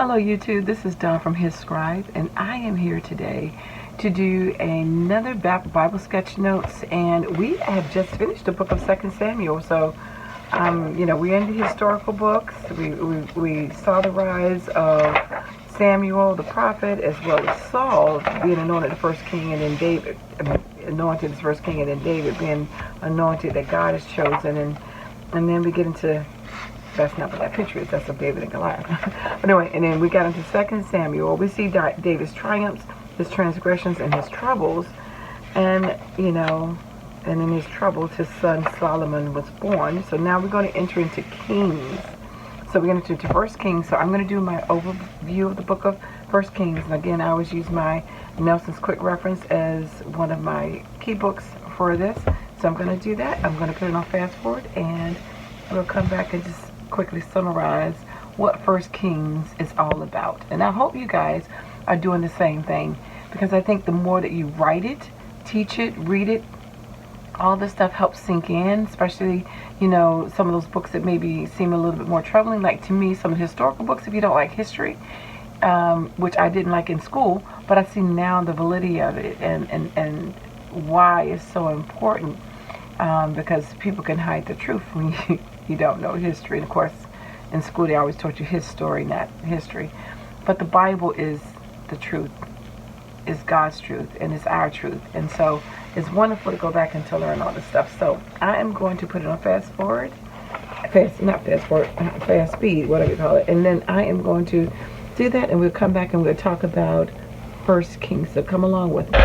Hello YouTube, this is Dawn from hzscribe, and I am here today to do another Bible sketch notes, and we have just finished the book of 2 Samuel. So we're in the historical books. We saw the rise of Samuel the prophet, as well as Saul being anointed the first king, and then David anointed as first king, and then David being anointed that God has chosen, and then we get into, that's not what that picture is, that's of David and Goliath. But anyway, and then we got into 2 Samuel. We see David's triumphs, his transgressions, and his troubles. And, and in his troubles, his son Solomon was born. So now we're going to enter into Kings. So we're going to enter into 1 Kings. So I'm going to do my overview of the book of 1 Kings. And again, I always use my Nelson's Quick Reference as one of my key books for this. So I'm going to do that. I'm going to put it on fast forward, and we'll come back and just quickly summarize what 1 Kings is all about. And I hope you guys are doing the same thing, because I think the more that you write it, teach it, read it, all this stuff helps sink in, especially, some of those books that maybe seem a little bit more troubling, like to me, some of the historical books, if you don't like history, which I didn't like in school, but I see now the validity of it and why it's so important, because people can hide the truth when you don't know history. And of course, in school they always taught you his story, not history. But the Bible is the truth, is God's truth, and it's our truth. And so it's wonderful to go back and to learn all this stuff. So I am going to put it on fast speed, whatever you call it. And then I am going to do that, and we'll come back and we'll talk about 1 Kings. So come along with me.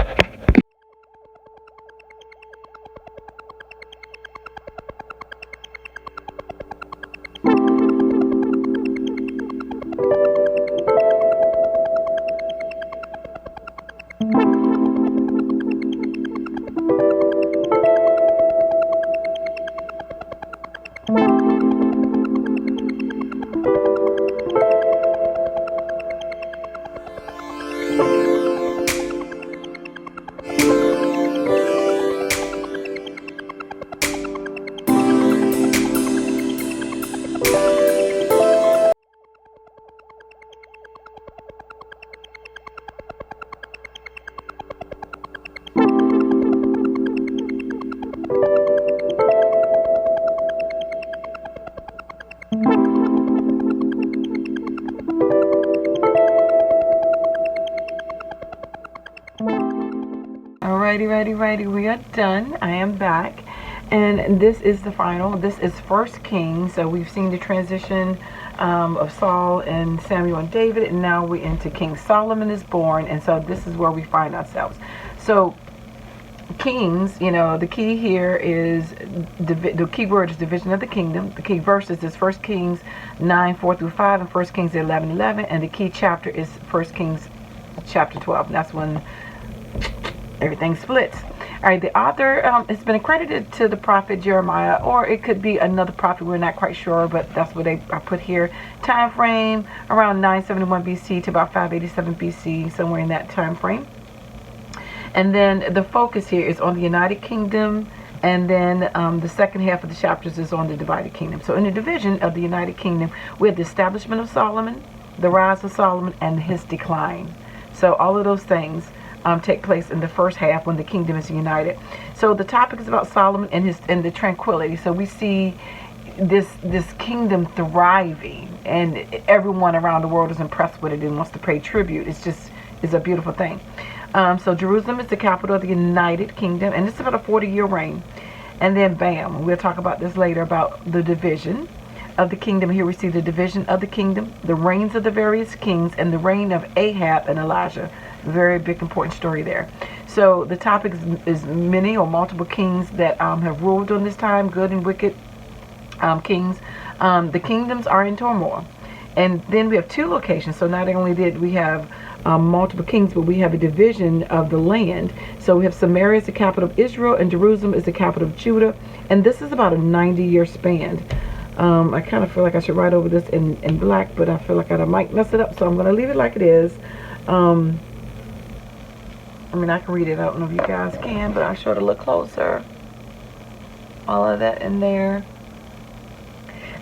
Righty, we are done. I am back, and this is the final. This is 1 Kings. So we've seen the transition of Saul and Samuel and David, and now we're into King Solomon is born, and so this is where we find ourselves. So Kings, the key here is, the key word is division of the kingdom. The key verses is 1 Kings 9:4-5 and 1 Kings 11:11, and the key chapter is 1 Kings chapter 12. And that's when everything splits. All right, the author has been accredited to the prophet Jeremiah, or it could be another prophet. We're not quite sure, but that's what I put here. Time frame around 971 BC to about 587 BC, somewhere in that time frame. And then the focus here is on the United Kingdom, and then the second half of the chapters is on the divided kingdom. So in the division of the United Kingdom, we have the establishment of Solomon, the rise of Solomon, and his decline. So all of those things take place in the first half when the kingdom is united. So the topic is about Solomon and the tranquility. So we see this kingdom thriving, and everyone around the world is impressed with it and wants to pay tribute. It's a beautiful thing. So Jerusalem is the capital of the United Kingdom, and it's about a 40-year reign. And then bam, we'll talk about this later, about the division of the kingdom. Here we see the division of the kingdom, the reigns of the various kings, and the reign of Ahab and Elijah. Very big, important story there. So the topic is many or multiple kings that have ruled during this time, good and wicked kings. The kingdoms are in turmoil. And then we have two locations. So not only did we have multiple kings, but we have a division of the land. So we have Samaria as the capital of Israel, and Jerusalem is the capital of Judah. And this is about a 90-year span. I kind of feel like I should write over this in black, but I feel like I might mess it up. So I'm going to leave it like it is. I can read it. I don't know if you guys can, but I'll show it a little closer. All of that in there.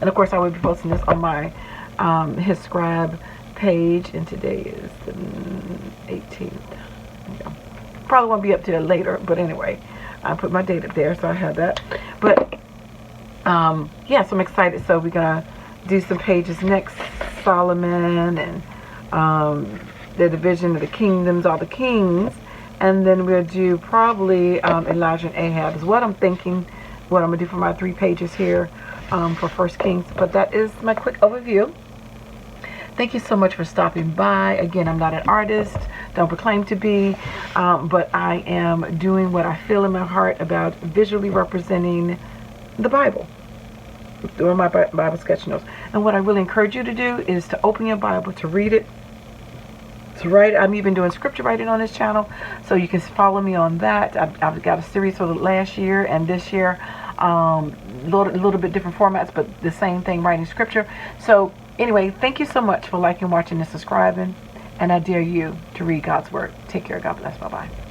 And of course, I will be posting this on my hzscribe page, and today is the 18th. Yeah. Probably won't be up to it later, but anyway, I put my date up there, so I have that. But yeah, so I'm excited. So we're gonna do some pages next, Solomon and the division of the kingdoms, all the kings, and then we'll do probably Elijah and Ahab is what I'm thinking, what I'm gonna do for my 3 pages here for First Kings. But that is my quick overview. Thank you so much for stopping by. Again, I'm not an artist, don't proclaim to be, but I am doing what I feel in my heart about visually representing the Bible, doing my Bible sketch notes. And what I really encourage you to do is to open your Bible, to read it, to write. I'm even doing scripture writing on this channel, so you can follow me on that. I've got a series for the last year and this year, little bit different formats, but the same thing, writing scripture. So anyway, thank you so much for liking, watching, and subscribing, and I dare you to read God's word. Take care. God bless. Bye-bye.